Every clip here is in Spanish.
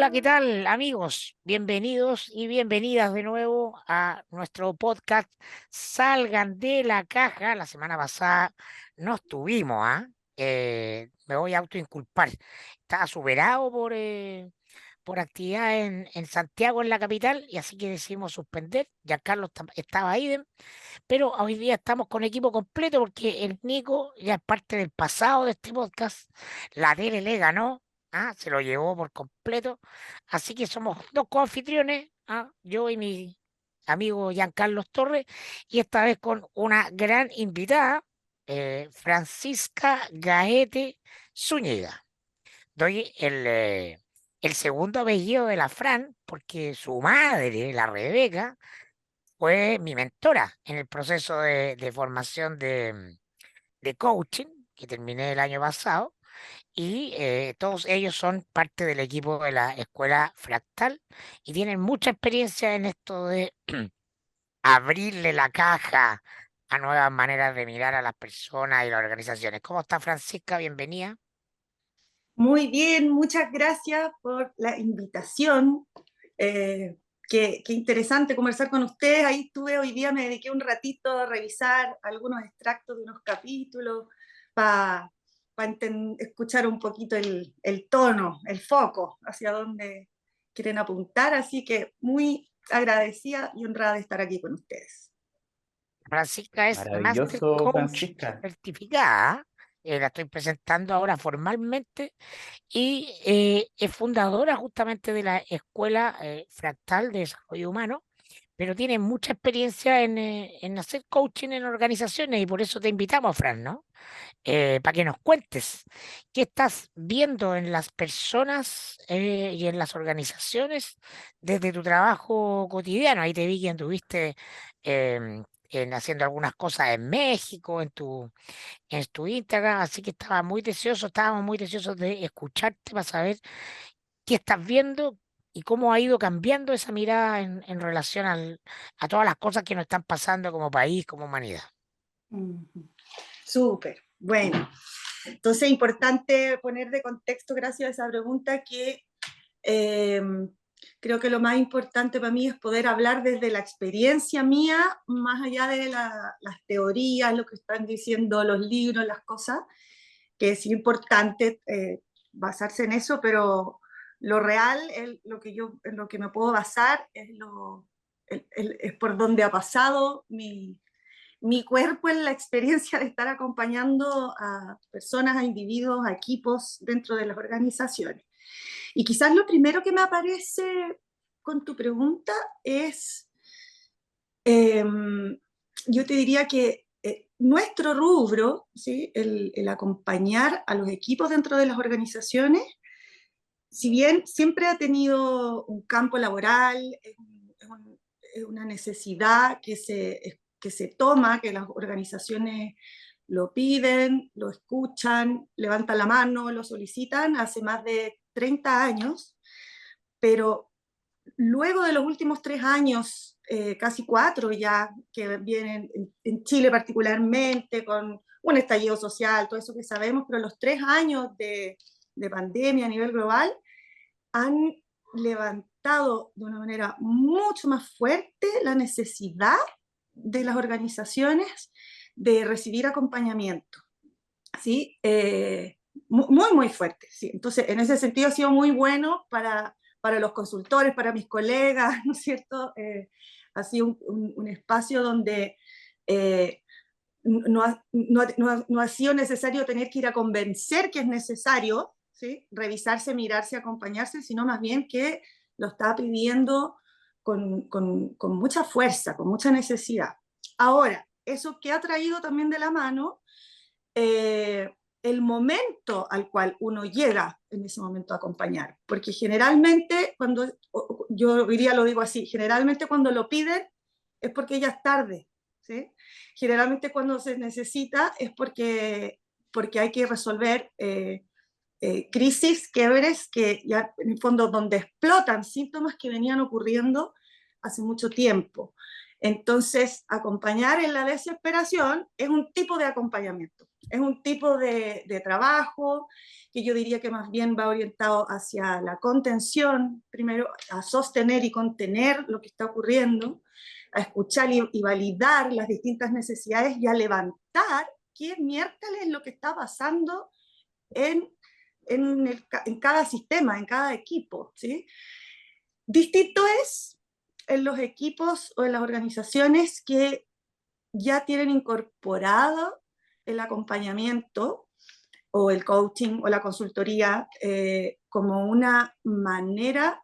Hola, ¿qué tal, amigos? Bienvenidos y bienvenidas de nuevo a nuestro podcast Salgan de la Caja. La semana pasada no estuvimos, ¿ah? Me voy a autoinculpar. Estaba superado por actividad en Santiago, en la capital, y así que decidimos suspender. Ya Carlos estaba ahí, pero hoy día estamos con equipo completo porque el Nico ya es parte del pasado de este podcast. La tele le ganó, se lo llevó por completo. Así que somos dos coanfitriones, yo y mi amigo Giancarlos Torres, y esta vez con una gran invitada, Francisca Gaete Zúñiga. Doy el segundo apellido de la Fran porque su madre, la Rebeca, fue mi mentora en el proceso de formación de coaching que terminé el año pasado, y todos ellos son parte del equipo de la escuela Fractal y tienen mucha experiencia en esto de abrirle la caja a nuevas maneras de mirar a las personas y las organizaciones. ¿Cómo está, Francisca? Bienvenida. Muy bien, muchas gracias por la invitación. Eh, qué interesante conversar con ustedes. Ahí estuve hoy día, me dediqué un ratito a revisar algunos extractos de unos capítulos para escuchar un poquito el tono, el foco, hacia dónde quieren apuntar. Así que muy agradecida y honrada de estar aquí con ustedes. Francisca es Master Maravilloso, Coach Francisca. certificada. La estoy presentando ahora formalmente y es fundadora justamente de la Escuela Fractal de Desarrollo Humano, pero tiene mucha experiencia en hacer coaching en organizaciones y por eso te invitamos, Fran, ¿no? Para que nos cuentes qué estás viendo en las personas y en las organizaciones desde tu trabajo cotidiano. Ahí te vi que anduviste haciendo algunas cosas en México, en tu Instagram, así que estábamos muy deseosos de escucharte para saber qué estás viendo y cómo ha ido cambiando esa mirada en relación a todas las cosas que nos están pasando como país, como humanidad. Ujú. Súper, bueno. Entonces es importante poner de contexto, gracias a esa pregunta, que eh, creo que lo más importante para mí es poder hablar desde la experiencia mía, más allá de las teorías, lo que están diciendo los libros, las cosas, que es importante basarse en eso, pero lo real, en lo que me puedo basar es por donde ha pasado mi cuerpo en la experiencia de estar acompañando a personas, a individuos, a equipos dentro de las organizaciones. Y quizás lo primero que me aparece con tu pregunta es, eh, yo te diría que nuestro rubro, ¿sí? El acompañar a los equipos dentro de las organizaciones, si bien siempre ha tenido un campo laboral, es una necesidad que se toma, que las organizaciones lo piden, lo escuchan, levantan la mano, lo solicitan hace más de 30 años, pero luego de los últimos 3 años, casi 4 ya, que vienen en Chile particularmente, con un estallido social, todo eso que sabemos, pero los 3 años de pandemia a nivel global han levantado de una manera mucho más fuerte la necesidad de las organizaciones de recibir acompañamiento, ¿sí? Muy, muy fuerte, ¿sí? Entonces, en ese sentido ha sido muy bueno para los consultores, para mis colegas, ¿no es cierto? Ha sido un espacio donde no ha sido necesario tener que ir a convencer que es necesario, ¿sí? Revisarse, mirarse, acompañarse, sino más bien que lo está pidiendo con mucha fuerza, con mucha necesidad. Ahora, eso que ha traído también de la mano el momento al cual uno llega en ese momento a acompañar, porque generalmente yo diría, lo digo así, generalmente cuando lo piden es porque ya es tarde, ¿sí? Generalmente cuando se necesita es porque hay que resolver crisis, quiebres, que ya en el fondo donde explotan síntomas que venían ocurriendo hace mucho tiempo. Entonces, acompañar en la desesperación es un tipo de acompañamiento. Es un tipo de trabajo que yo diría que más bien va orientado hacia la contención, primero a sostener y contener lo que está ocurriendo, a escuchar y validar las distintas necesidades y a levantar qué miércoles es lo que está pasando en, en cada sistema, en cada equipo, ¿sí? Distinto es en los equipos o en las organizaciones que ya tienen incorporado el acompañamiento o el coaching o la consultoría como una manera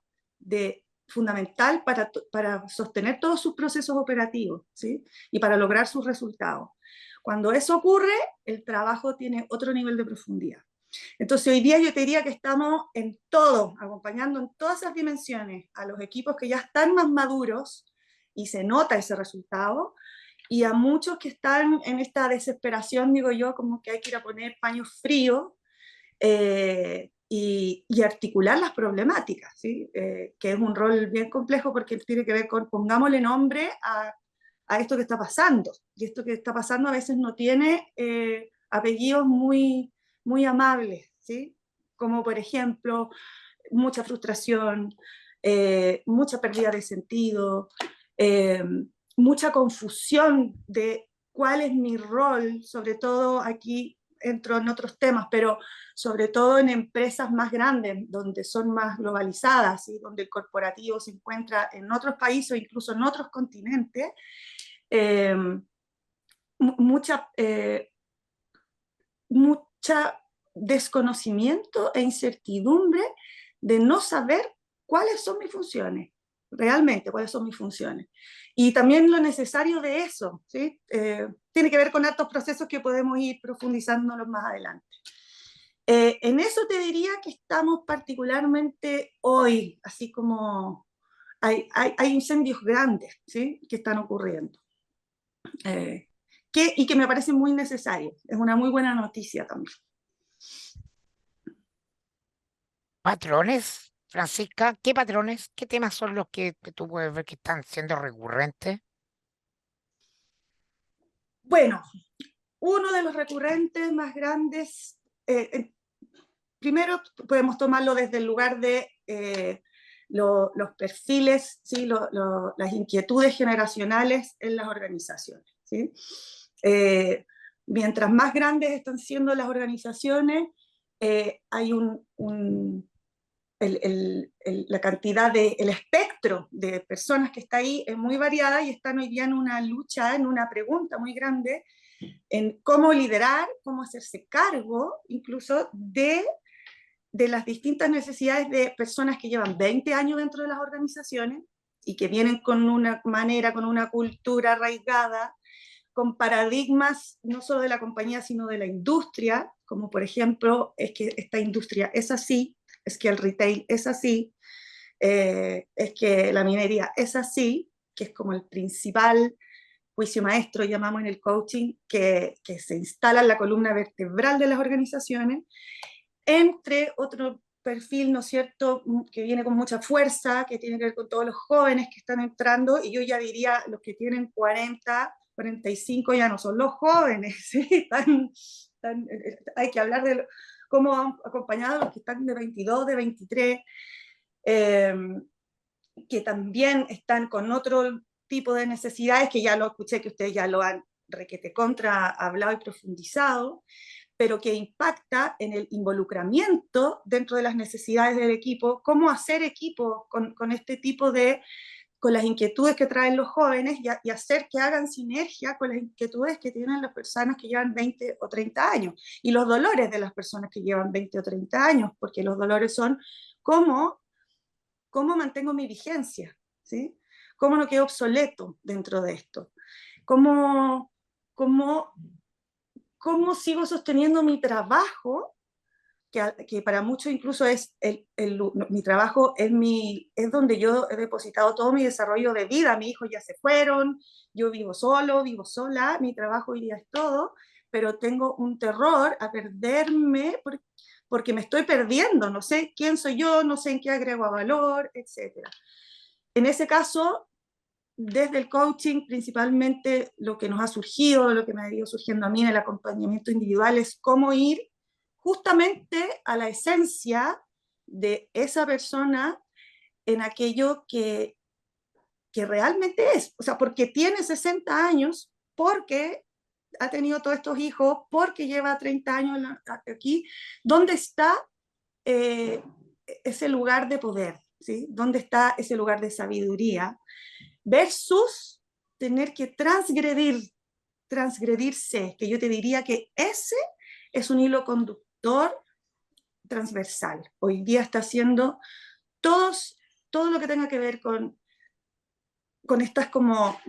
fundamental para sostener todos sus procesos operativos, ¿sí? Y para lograr sus resultados. Cuando eso ocurre, el trabajo tiene otro nivel de profundidad. Entonces hoy día yo te diría que estamos en todo, acompañando en todas esas dimensiones a los equipos que ya están más maduros y se nota ese resultado, y a muchos que están en esta desesperación, digo yo, como que hay que ir a poner paños fríos y articular las problemáticas, ¿sí? Que es un rol bien complejo porque tiene que ver con, pongámosle nombre a esto que está pasando, y esto que está pasando a veces no tiene apellidos muy amables, ¿sí? Como por ejemplo, mucha frustración, mucha pérdida de sentido, eh, mucha confusión de cuál es mi rol, sobre todo aquí entro en otros temas, pero sobre todo en empresas más grandes, donde son más globalizadas, y donde el corporativo se encuentra en otros países o incluso en otros continentes, eh, mucha, mucha desconocimiento e incertidumbre de no saber cuáles son mis funciones, realmente cuáles son mis funciones. Y también lo necesario de eso, ¿sí? Tiene que ver con altos procesos que podemos ir profundizándolos más adelante. En eso te diría que estamos particularmente hoy, así como hay incendios grandes, ¿sí? Que están ocurriendo. Y que me parece muy necesario. Es una muy buena noticia también. ¿Patrones, Francisca? ¿Qué patrones? ¿Qué temas son los que tú puedes ver que están siendo recurrentes? Bueno, uno de los recurrentes más grandes, primero podemos tomarlo desde el lugar de los perfiles, ¿sí? Las inquietudes generacionales en las organizaciones, ¿sí? Mientras más grandes están siendo las organizaciones, hay la cantidad el espectro de personas que está ahí es muy variada y están hoy día en una lucha, en una pregunta muy grande en cómo liderar, cómo hacerse cargo incluso de las distintas necesidades de personas que llevan 20 años dentro de las organizaciones y que vienen con una manera, con una cultura arraigada, con paradigmas no solo de la compañía, sino de la industria, como por ejemplo, es que esta industria es así, es que el retail es así, es que la minería es así, que es como el principal juicio maestro, llamamos en el coaching, que se instala en la columna vertebral de las organizaciones, entre otro perfil, ¿no es cierto?, que viene con mucha fuerza, que tiene que ver con todos los jóvenes que están entrando, y yo ya diría, los que tienen 40, 45 ya no son los jóvenes, ¿sí? Hay que hablar de cómo han acompañado a los que están de 22, de 23, eh, que también están con otro tipo de necesidades, que ya lo escuché, que ustedes ya lo han requete contra hablado y profundizado, pero que impacta en el involucramiento dentro de las necesidades del equipo, cómo hacer equipo con este tipo de, con las inquietudes que traen los jóvenes y hacer que hagan sinergia con las inquietudes que tienen las personas que llevan 20 o 30 años y los dolores de las personas que llevan 20 o 30 años, porque los dolores son cómo mantengo mi vigencia, ¿sí? Cómo no quedo obsoleto dentro de esto, cómo, cómo cómo sigo sosteniendo mi trabajo, que para muchos incluso es mi trabajo, es donde yo he depositado todo mi desarrollo de vida. Mis hijos ya se fueron, yo vivo solo, vivo sola, mi trabajo hoy día es todo, pero tengo un terror a perderme porque me estoy perdiendo, no sé quién soy yo, no sé en qué agrego a valor, etc. En ese caso, desde el coaching, principalmente lo que nos ha surgido, lo que me ha ido surgiendo a mí en el acompañamiento individual, es cómo ir justamente a la esencia de esa persona en aquello que realmente es. O sea, porque tiene 60 años, porque ha tenido todos estos hijos, porque lleva 30 años aquí, ¿dónde está eh, ese lugar de poder? ¿Sí? ¿Dónde está ese lugar de sabiduría? Versus tener que transgredirse, que yo te diría que ese es un hilo conductor transversal. Hoy día está haciendo todo lo que tenga que ver con estas como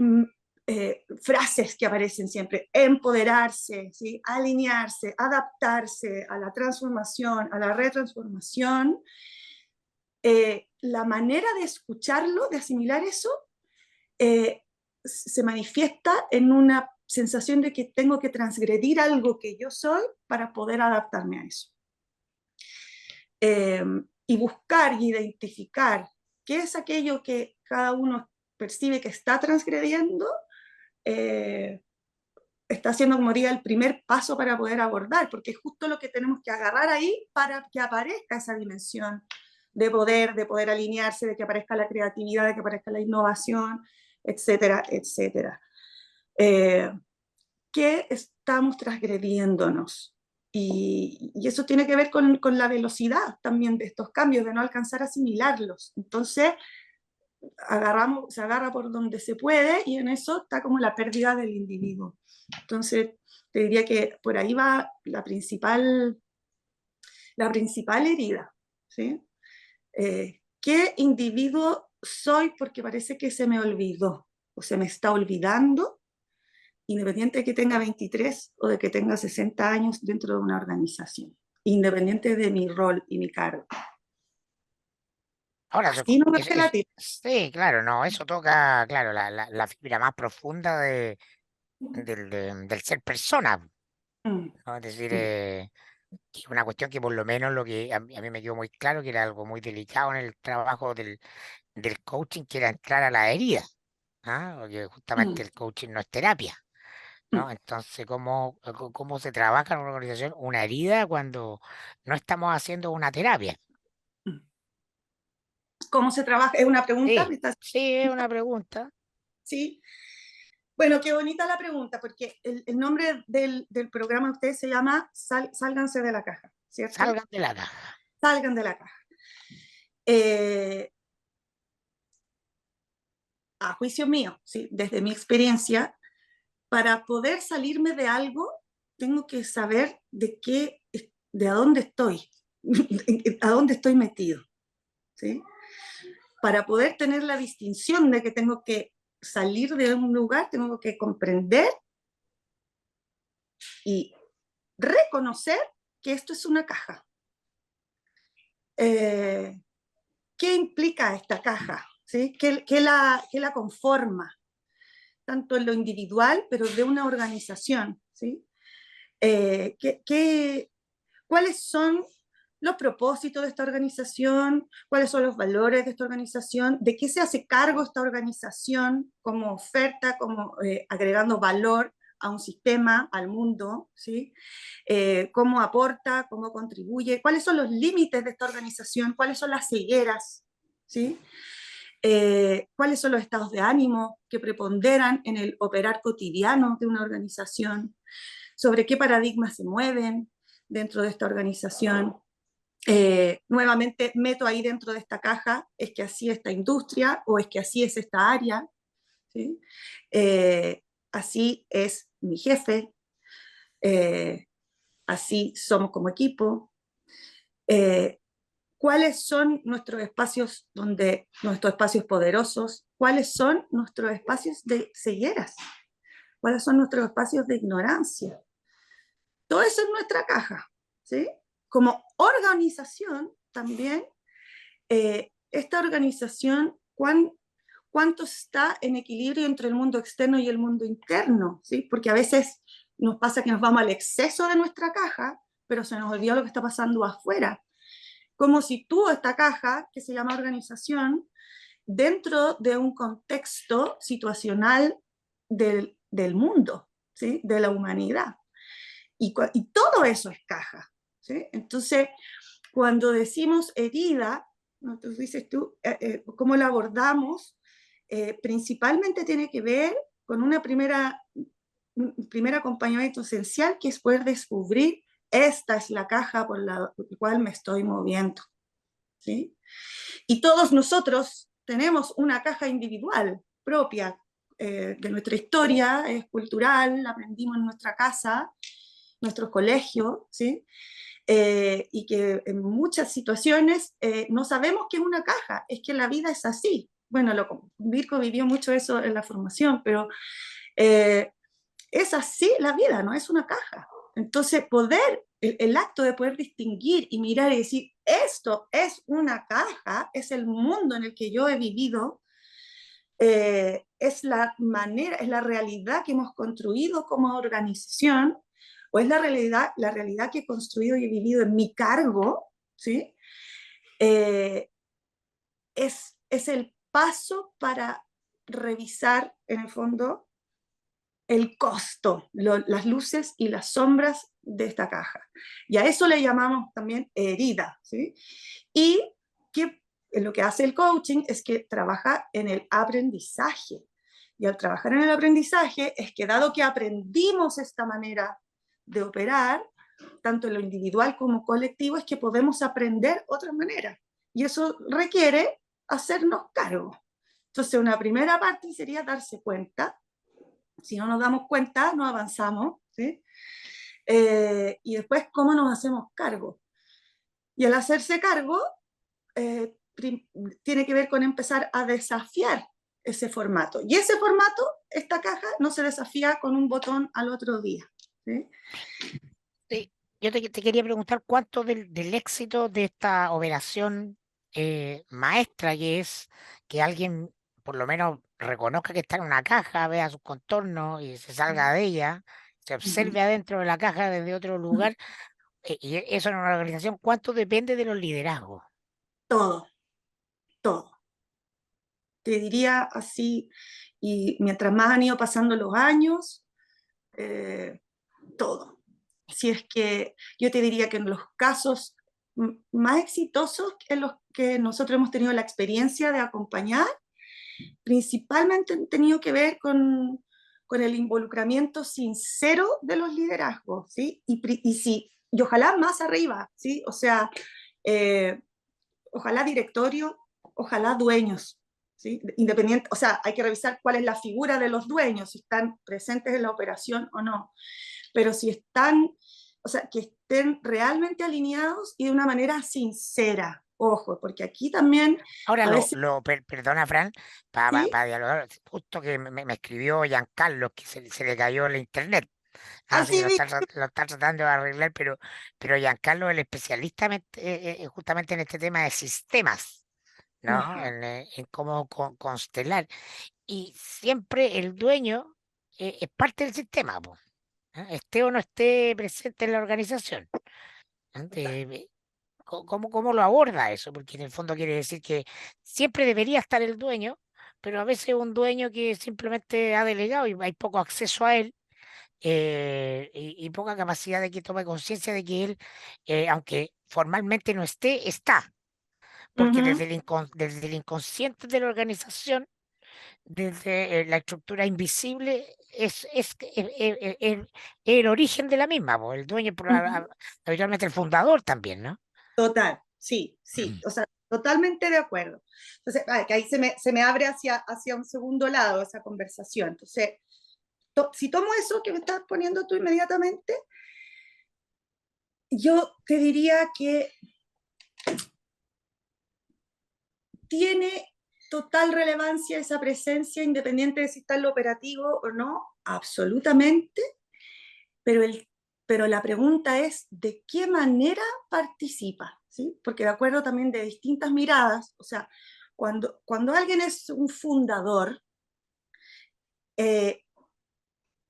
frases que aparecen siempre: empoderarse, ¿sí? Alinearse, adaptarse a la transformación, a la retransformación. La manera de escucharlo, de asimilar eso, eh, se manifiesta en una sensación de que tengo que transgredir algo que yo soy para poder adaptarme a eso. Y buscar y identificar qué es aquello que cada uno percibe que está transgrediendo, está haciendo, como diría, el primer paso para poder abordar, porque es justo lo que tenemos que agarrar ahí para que aparezca esa dimensión de poder alinearse, de que aparezca la creatividad, de que aparezca la innovación, etcétera, etcétera. Que estamos transgrediéndonos. Y eso tiene que ver con la velocidad también de estos cambios, de no alcanzar a asimilarlos. Entonces, se agarra por donde se puede y en eso está como la pérdida del individuo. Entonces, te diría que por ahí va la principal herida, ¿sí? ¿Qué individuo soy? Porque parece que se me olvidó o se me está olvidando, independiente de que tenga 23 o de que tenga 60 años dentro de una organización, independiente de mi rol y mi cargo. Ahora, Así no me la tiro. sí, claro, no, eso toca, claro, la fibra más profunda del ser persona, Mm, ¿no? Es decir, mm, que una cuestión que por lo menos lo que a mí me quedó muy claro, que era algo muy delicado en el trabajo del coaching, que era entrar a la herida, ¿ah? Porque justamente mm, el coaching no es terapia, mm, ¿no? Entonces, cómo se trabaja en una organización una herida cuando no estamos haciendo una terapia? mm. ¿Cómo se trabaja? Es una pregunta, Sí, ¿me estás? sí, es una pregunta. Sí. Bueno, qué bonita la pregunta, porque el nombre del programa de ustedes se llama Sálganse de la caja, ¿cierto? Salgan de la caja. Salgan de la caja. Eh, a juicio mío, ¿sí? Desde mi experiencia, para poder salirme de algo, tengo que saber de a dónde estoy, a dónde estoy metido, ¿sí? Para poder tener la distinción de que tengo que salir de un lugar, tengo que comprender y reconocer que esto es una caja. Eh, ¿Qué implica esta caja? ¿Sí? ¿Qué la conforma? Tanto en lo individual, pero de una organización. ¿Sí? Eh, ¿qué, qué, ¿Cuáles son los propósitos de esta organización? ¿Cuáles son los valores de esta organización? ¿De qué se hace cargo esta organización como oferta, como agregando valor a un sistema, al mundo? ¿Sí? ¿Cómo aporta, cómo contribuye? ¿Cuáles son los límites de esta organización? ¿Cuáles son las cegueras? ¿Sí? ¿Cuáles son los estados de ánimo que preponderan en el operar cotidiano de una organización? ¿Sobre qué paradigmas se mueven dentro de esta organización? Nuevamente meto ahí dentro de esta caja: ¿es que así es esta industria o es que así es esta área? ¿Sí? Así es mi jefe, eh, así somos como equipo. Eh, ¿Cuáles son nuestros espacios poderosos? ¿Cuáles son nuestros espacios de cegueras? ¿Cuáles son nuestros espacios de ignorancia? Todo eso es nuestra caja, ¿sí? Como organización también, esta organización, ¿cuánto está en equilibrio entre el mundo externo y el mundo interno? ¿Sí? Porque a veces nos pasa que nos vamos al exceso de nuestra caja, pero se nos olvida lo que está pasando afuera. Como si tú, esta caja, que se llama organización, dentro de un contexto situacional del mundo, ¿sí? De la humanidad. Y todo eso es caja, ¿sí? Entonces, cuando decimos herida, ¿no? Entonces dices tú, ¿cómo la abordamos? Principalmente tiene que ver con un primer acompañamiento esencial, que es poder descubrir: esta es la caja por la cual me estoy moviendo, ¿sí? Y todos nosotros tenemos una caja individual propia, de nuestra historia, es cultural, la aprendimos en nuestra casa, nuestro colegio, ¿sí? Y que en muchas situaciones no sabemos que es una caja, es que la vida es así. Bueno, Virgo vivió mucho eso en la formación, pero eh, es así la vida, no es una caja. Entonces, el acto de poder distinguir y mirar y decir: esto es una caja, es el mundo en el que yo he vivido, es la manera, es la realidad que hemos construido como organización, o es la realidad que he construido y he vivido en mi cargo, ¿sí? Eh, es el paso para revisar, en el fondo, el costo, las luces y las sombras de esta caja. Y a eso le llamamos también herida, ¿sí? Y que lo que hace el coaching es que trabaja en el aprendizaje. Y al trabajar en el aprendizaje es que, dado que aprendimos esta manera de operar, tanto en lo individual como colectivo, es que podemos aprender otra manera. Y eso requiere hacernos cargo. Entonces, una primera parte sería darse cuenta. Si no nos damos cuenta, no avanzamos, ¿sí? Y después, ¿cómo nos hacemos cargo? Y el hacerse cargo eh, tiene que ver con empezar a desafiar ese formato. Y ese formato, esta caja, no se desafía con un botón al otro día, ¿sí? Yo te quería preguntar cuánto del éxito de esta operación maestra, que es que alguien por lo menos reconozca que está en una caja, vea sus contornos y se salga de ella, se observe adentro de la caja desde otro lugar, y eso en una organización, ¿cuánto depende de los liderazgos? Todo, todo. Te diría así, y mientras más han ido pasando los años, eh, todo. Si es que yo te diría que en los casos más exitosos en los que nosotros hemos tenido la experiencia de acompañar, principalmente han tenido que ver con el involucramiento sincero de los liderazgos, ¿sí? Y ojalá más arriba, ¿sí? O sea, eh, ojalá directorio, ojalá dueños, ¿sí? Independiente, o sea, hay que revisar cuál es la figura de los dueños, si están presentes en la operación o no, pero si están, o sea, que estén realmente alineados y de una manera sincera. Ojo, porque aquí también Ahora, a veces, perdona, Fran, ¿sí? para dialogar, justo que me escribió Giancarlo, que se le cayó la internet. Así que Así mismo. lo está tratando de arreglar, pero Giancarlo es el especialista justamente en este tema de sistemas, ¿no? Ajá. En cómo constelar. Y siempre el dueño es parte del sistema, po, ¿eh? Esté o no esté presente en la organización. ¿Eh? ¿Cómo lo aborda eso? Porque en el fondo quiere decir que siempre debería estar el dueño, pero a veces un dueño que simplemente ha delegado y hay poco acceso a él, y poca capacidad de que tome conciencia de que él, aunque formalmente no esté, está, porque Ujú. desde el inconsciente de la organización, desde la estructura invisible, es el origen de la misma, po, el dueño, Ujú. habitualmente el fundador también, ¿no? Total, sí, sí, o sea, totalmente de acuerdo. Entonces, que ahí se me abre hacia un segundo lado esa conversación. Entonces, si tomo eso que me estás poniendo tú inmediatamente, yo te diría que tiene total relevancia esa presencia, independiente de si está en lo operativo o no, absolutamente, pero, pero la pregunta es: ¿de qué manera participa? ¿Sí? Porque de acuerdo también de distintas miradas, o sea, cuando alguien es un fundador, eh,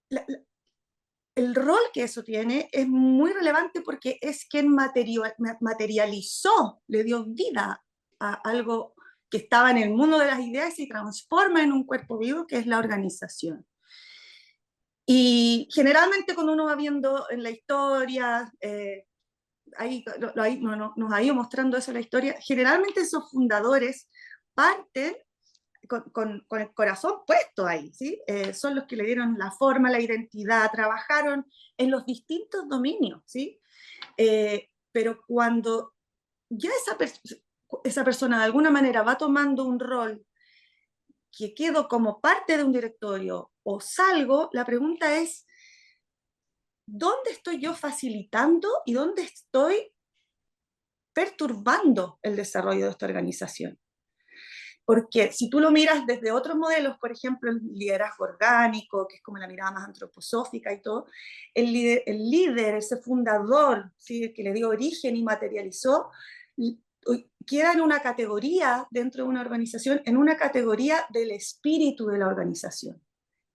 la, la, el rol que eso tiene es muy relevante, porque es quien materializó, le dio vida a algo que estaba en el mundo de las ideas y se transforma en un cuerpo vivo que es la organización. Y generalmente cuando uno va viendo en la historia, ahí, nos ha ido mostrando eso en la historia, generalmente esos fundadores parten con el corazón puesto ahí, ¿sí? Son los que le dieron la forma, la identidad, trabajaron en los distintos dominios, ¿sí? Pero cuando ya esa persona de alguna manera va tomando un rol que quedo como parte de un directorio o salgo, la pregunta es, ¿dónde estoy yo facilitando y dónde estoy perturbando el desarrollo de esta organización? Porque si tú lo miras desde otros modelos, por ejemplo, el liderazgo orgánico, que es como la mirada más antroposófica y todo, el líder, ese fundador, ¿sí?, el que le dio origen y materializó, queda en una categoría dentro de una organización, en una categoría del espíritu de la organización.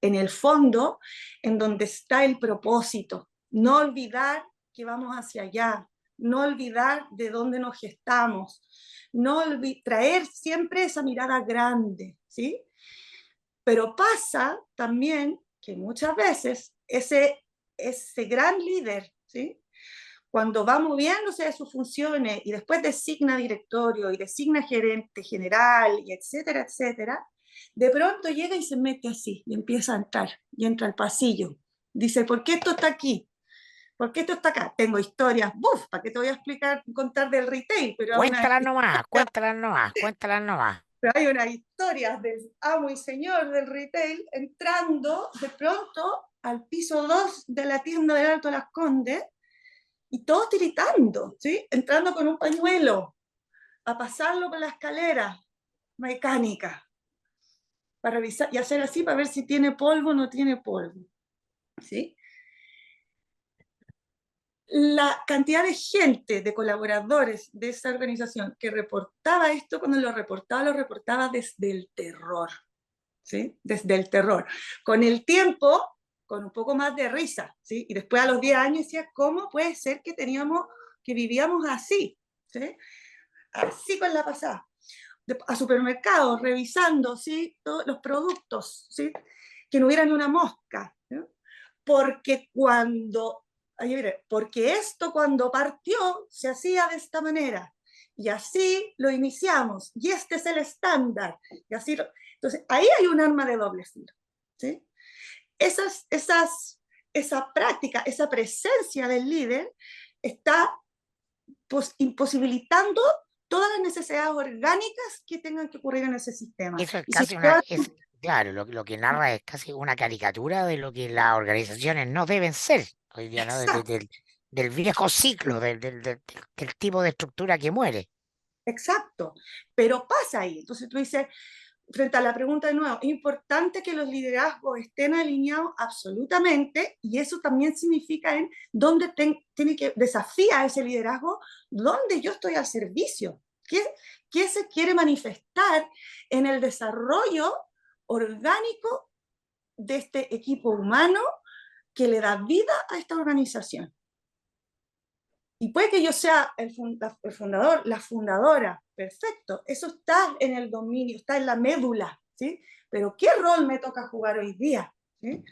En el fondo, en donde está el propósito. No olvidar que vamos hacia allá, no olvidar de dónde nos gestamos, no traer siempre esa mirada grande, ¿sí? Pero pasa también que muchas veces ese gran líder, ¿sí?, cuando va moviéndose de sus funciones y después designa directorio y designa gerente general y etcétera, etcétera, de pronto llega y se mete así y empieza a entrar y entra al pasillo. Dice, ¿por qué esto está aquí? ¿Por qué esto está acá? Tengo historias, ¡buf! ¿Para qué te voy a explicar, contar del retail? Cuéntalas nomás, cuéntalas nomás. Pero hay unas historias del amo y señor del retail entrando de pronto al piso 2 de la tienda del Alto Las Condes y todos tiritando, ¿sí? Entrando con un pañuelo a pasarlo por la escalera mecánica para revisar y hacer así para ver si tiene polvo o no tiene polvo, ¿sí? La cantidad de gente, de colaboradores de esa organización que reportaba esto, cuando lo reportaba desde el terror, ¿sí? Desde el terror. Con el tiempo, con un poco más de risa, ¿sí? Y después a los 10 años decía, ¿cómo puede ser que vivíamos así? ¿Sí? Así con la pasada. A supermercados, revisando, ¿sí?, todos los productos, ¿sí?, que no hubiera ni una mosca, ¿no? Porque porque esto cuando partió se hacía de esta manera, y así lo iniciamos, y este es el estándar, y así entonces ahí hay un arma de doble filo, ¿sí? Esa práctica, esa presencia del líder está imposibilitando todas las necesidades orgánicas que tengan que ocurrir en ese sistema. Eso es Y si casi claro, lo que narra es casi una caricatura de lo que las organizaciones no deben ser hoy día, ¿no? exacto, Del viejo ciclo, del tipo de estructura que muere. exacto, pero pasa ahí. Entonces tú dices, frente a la pregunta de nuevo, ¿es importante que los liderazgos estén alineados? Absolutamente, y eso también significa en dónde tiene que desafía ese liderazgo, dónde yo estoy al servicio, qué se quiere manifestar en el desarrollo orgánico de este equipo humano que le da vida a esta organización. Y puede que yo sea el fundador, la fundadora, perfecto, eso está en el dominio, está en la médula, ¿sí? Pero ¿qué rol me toca jugar hoy día? ¿Sí?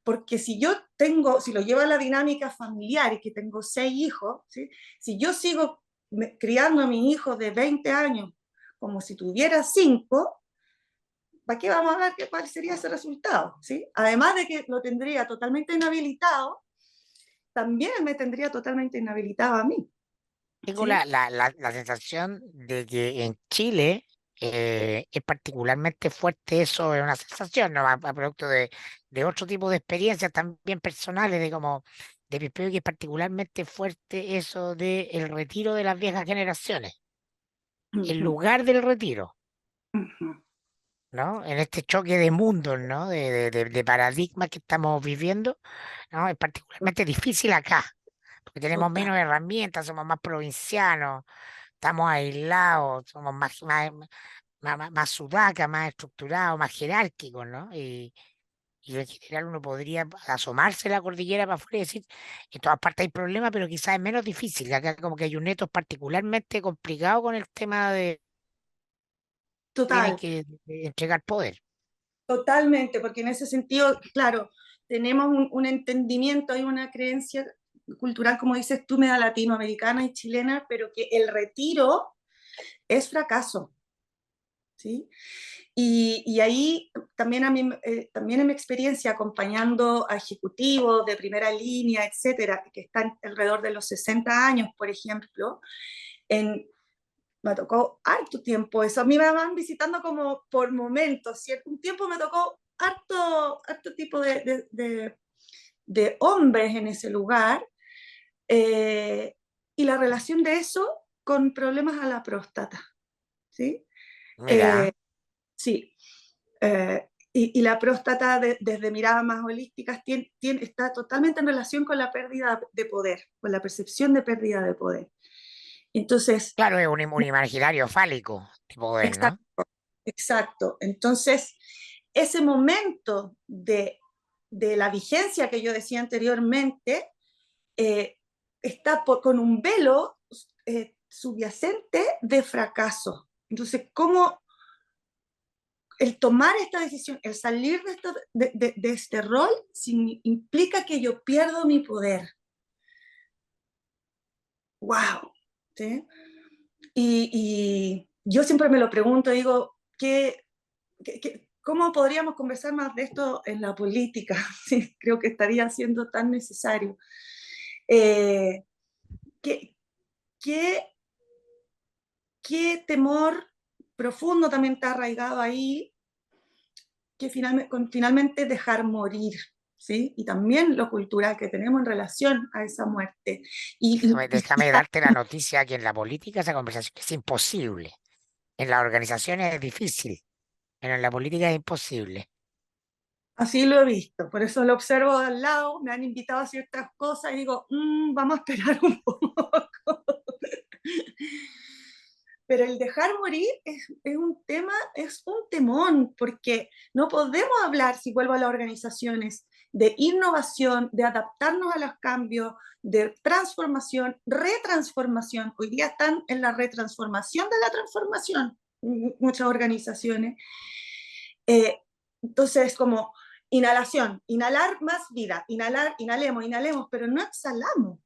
Porque si lo llevo a la dinámica familiar y que tengo 6 hijos, ¿sí?, si yo sigo criando a mi hijo de 20 años como si tuviera 5, ¿para qué vamos a ver cuál sería ese resultado? ¿Sí? Además de que lo tendría totalmente inhabilitado, también me tendría totalmente inhabilitado a mí. Tengo ¿Sí? la sensación de que en Chile es particularmente fuerte eso, es una sensación, ¿no? A producto de otro tipo de experiencias también personales, de mi que es particularmente fuerte eso de el retiro de las viejas generaciones, el Ujú, lugar del retiro, ujú. ¿no? En este choque de mundos, ¿no? De paradigmas que estamos viviendo, ¿no? Es particularmente difícil acá, porque tenemos Total. menos herramientas, somos más provincianos, estamos aislados, somos más sudacas, más estructurados, más jerárquicos, ¿no? Y en general uno podría asomarse a la cordillera para afuera y decir, en todas partes hay problemas, pero quizás es menos difícil. Acá como que hay un neto particularmente complicado con el tema tienen total. que entregar poder. Totalmente, porque en ese sentido, claro, tenemos un entendimiento, hay una creencia cultural, como dices tú, media latinoamericana y chilena, pero que el retiro es fracaso, ¿sí? Y ahí también, a mí, también en mi experiencia acompañando a ejecutivos de primera línea, etcétera, que están alrededor de los 60 años, por ejemplo, en, me tocó harto tiempo eso. A mí me van visitando como por momentos, ¿cierto? Un tiempo me tocó harto tipo de hombres en ese lugar, eh, y la relación de eso con problemas a la próstata, ¿sí? Eh, Mira, sí. Y la próstata, desde miradas más holísticas, está totalmente en relación con la pérdida de poder, con la percepción de pérdida de poder. Entonces, claro, es un imaginario fálico, tipo de, ¿no? exacto, exacto. Entonces, ese momento de la vigencia que yo decía anteriormente, eh, está con un velo subyacente de fracaso. Entonces, ¿cómo el tomar esta decisión, el salir de este rol, implica que yo pierdo mi poder? ¡Wow! ¿Sí? Y yo siempre me lo pregunto, digo, ¿cómo podríamos conversar más de esto en la política? Sí, creo que estaría siendo tan necesario. Eh, ¿qué, qué, ¿Qué temor profundo también está arraigado ahí, que finalmente dejar morir? ¿Sí? Y también lo cultural que tenemos en relación a esa muerte. Déjame darte la noticia que en la política esa conversación es imposible. En las organizaciones es difícil, pero en la política es imposible. Así lo he visto, por eso lo observo de al lado, me han invitado a ciertas cosas y digo, vamos a esperar un poco. Pero el dejar morir es un tema, es un temón, porque no podemos hablar, si vuelvo a las organizaciones, de innovación, de adaptarnos a los cambios, de transformación, retransformación. Hoy día están en la retransformación de la transformación muchas organizaciones. Eh, entonces, como inhalación, inhalar más vida, inhalar, inhalemos, inhalemos, pero no exhalamos.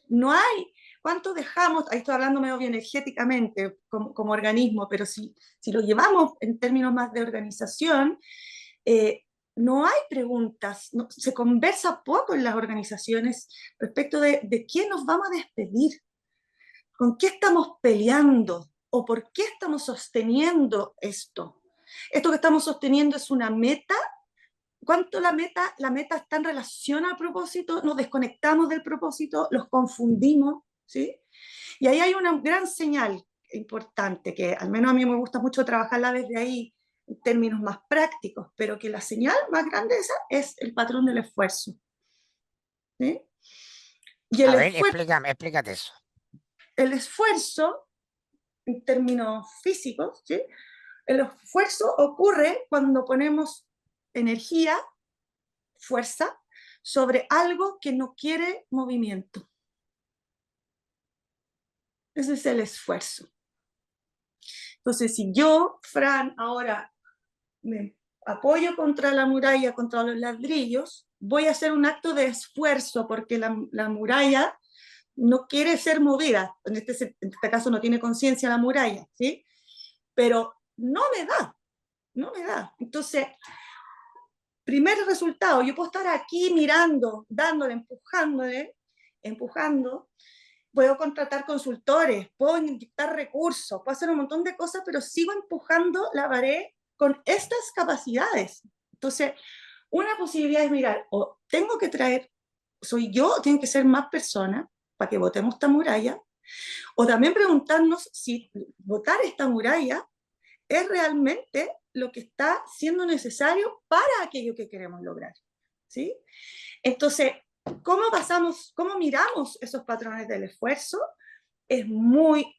No hay, ¿cuánto dejamos? Ahí estoy hablando medio bioenergéticamente como organismo, pero si lo llevamos en términos más de organización, eh, no hay preguntas, no, se conversa poco en las organizaciones respecto de quién nos vamos a despedir, con qué estamos peleando o por qué estamos sosteniendo esto. Esto que estamos sosteniendo es una meta. ¿Cuánto la meta está en relación al propósito? Nos desconectamos del propósito, los confundimos, ¿sí? Y ahí hay una gran señal importante, que al menos a mí me gusta mucho trabajarla desde ahí, en términos más prácticos, pero que la señal más grande esa es el patrón del esfuerzo, ¿sí? Y A ver, explícame, explícate eso. el esfuerzo, en términos físicos, ¿sí? El esfuerzo ocurre cuando ponemos energía, fuerza, sobre algo que no quiere movimiento. Ese es el esfuerzo. Entonces, si yo, Fran, ahora me apoyo contra la muralla, contra los ladrillos, voy a hacer un acto de esfuerzo porque la muralla no quiere ser movida. En este caso no tiene conciencia la muralla, ¿sí? Pero no me da. Entonces, primer resultado, yo puedo estar aquí mirando, dándole, empujando, puedo contratar consultores, puedo inyectar recursos, puedo hacer un montón de cosas, pero sigo empujando la pared con estas capacidades. Entonces, una posibilidad es mirar, o tengo que traer, soy yo, o tienen que ser más personas para que votemos esta muralla, o también preguntarnos si votar esta muralla es realmente lo que está siendo necesario para aquello que queremos lograr, ¿sí? Entonces, cómo miramos esos patrones del esfuerzo? Es muy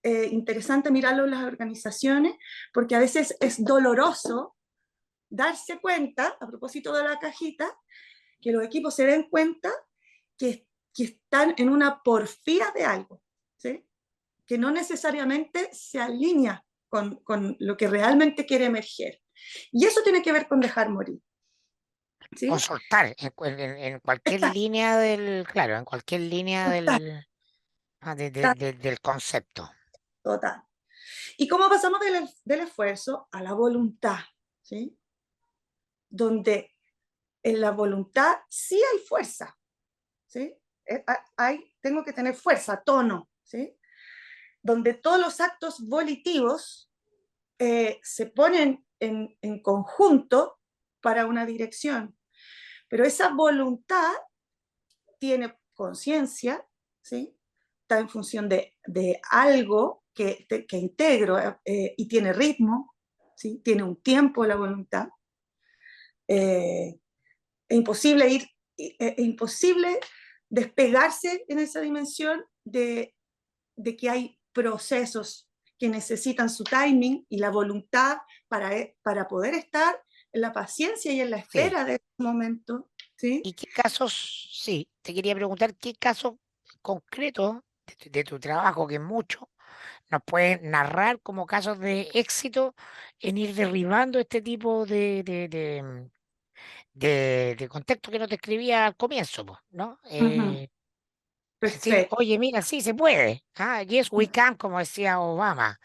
interesante mirarlo en las organizaciones, porque a veces es doloroso darse cuenta, a propósito de la cajita, que los equipos se den cuenta que están en una porfía de algo, ¿sí? Que no necesariamente se alinea con lo que realmente quiere emerger. Y eso tiene que ver con dejar morir. Con ¿Sí? soltar en cualquier Está, línea del, claro, en cualquier línea está, está del concepto. total. ¿Y cómo pasamos del esfuerzo a la voluntad? ¿Sí? Donde en la voluntad sí hay fuerza. ¿Sí? Tengo que tener fuerza, tono. ¿Sí? Donde todos los actos volitivos se ponen en conjunto para una dirección. Pero esa voluntad tiene conciencia, ¿sí? Está en función de algo que integro y tiene ritmo, ¿sí? Tiene un tiempo la voluntad. Es imposible es imposible despegarse en esa dimensión de que hay procesos que necesitan su timing y la voluntad para poder estar en la paciencia y en la Sí. espera de ese momento, ¿sí? ¿Y qué casos, sí, te quería preguntar qué caso concreto de tu trabajo, que es mucho, nos puedes narrar como casos de éxito en ir derribando este tipo de contexto que no te escribía al comienzo, po, ¿no? Uh -huh. Es decir, Perfecto. oye, mira, sí se puede. Ah, yes, we can, como decía Obama.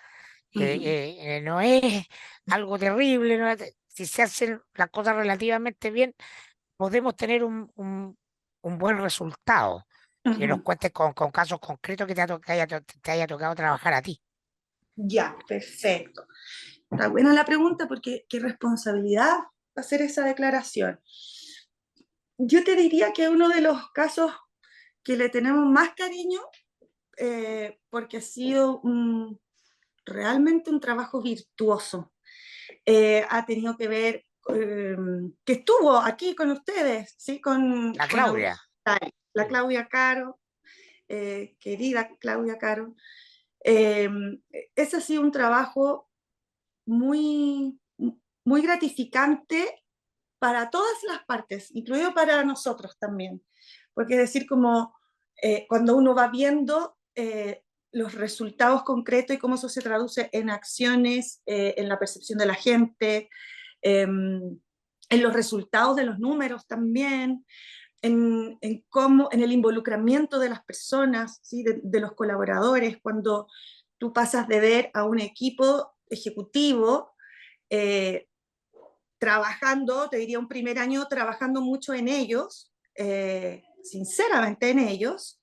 Uh -huh. No es algo terrible, si se hacen las cosas relativamente bien, podemos tener un buen resultado. Uh Que nos -huh. cuentes con casos concretos que te haya tocado trabajar a ti. Ya, perfecto. Está buena la pregunta porque qué responsabilidad hacer esa declaración. Yo te diría que uno de los casos que le tenemos más cariño, porque ha sido realmente un trabajo virtuoso, ha tenido que ver, que estuvo aquí con ustedes, ¿sí? La Con Claudia. la Sí. Claudia Caro, querida Claudia Caro. Eh, Ese ha sido un trabajo muy, muy gratificante para todas las partes, incluido para nosotros también. Porque es decir, como cuando uno va viendo los resultados concretos y cómo eso se traduce en acciones, en la percepción de la gente, en los resultados de los números también, en el involucramiento de las personas, ¿sí? De los colaboradores, cuando tú pasas de ver a un equipo ejecutivo eh, trabajando, te diría un primer año trabajando mucho en ellos, sinceramente en ellos,